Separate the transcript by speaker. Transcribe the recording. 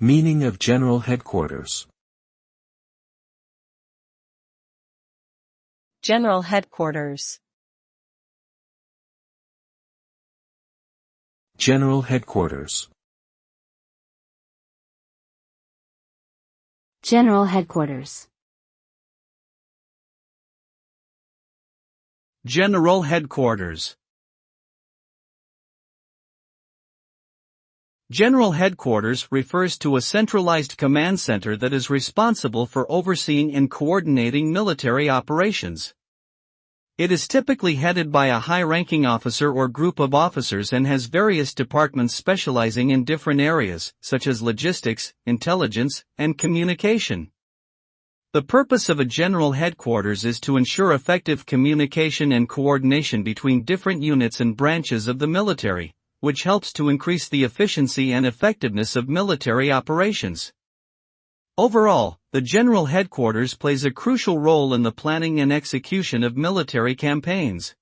Speaker 1: Meaning of General Headquarters.
Speaker 2: General Headquarters.
Speaker 1: General Headquarters.
Speaker 3: General Headquarters.
Speaker 4: General Headquarters. General Headquarters refers to a centralized command center that is responsible for overseeing and coordinating military operations. It is typically headed by a high-ranking officer or group of officers and has various departments specializing in different areas, such as logistics, intelligence, and communication. The purpose of a general headquarters is to ensure effective communication and coordination between different units and branches of the military, which helps to increase the efficiency and effectiveness of military operations. Overall, the General Headquarters plays a crucial role in the planning and execution of military campaigns.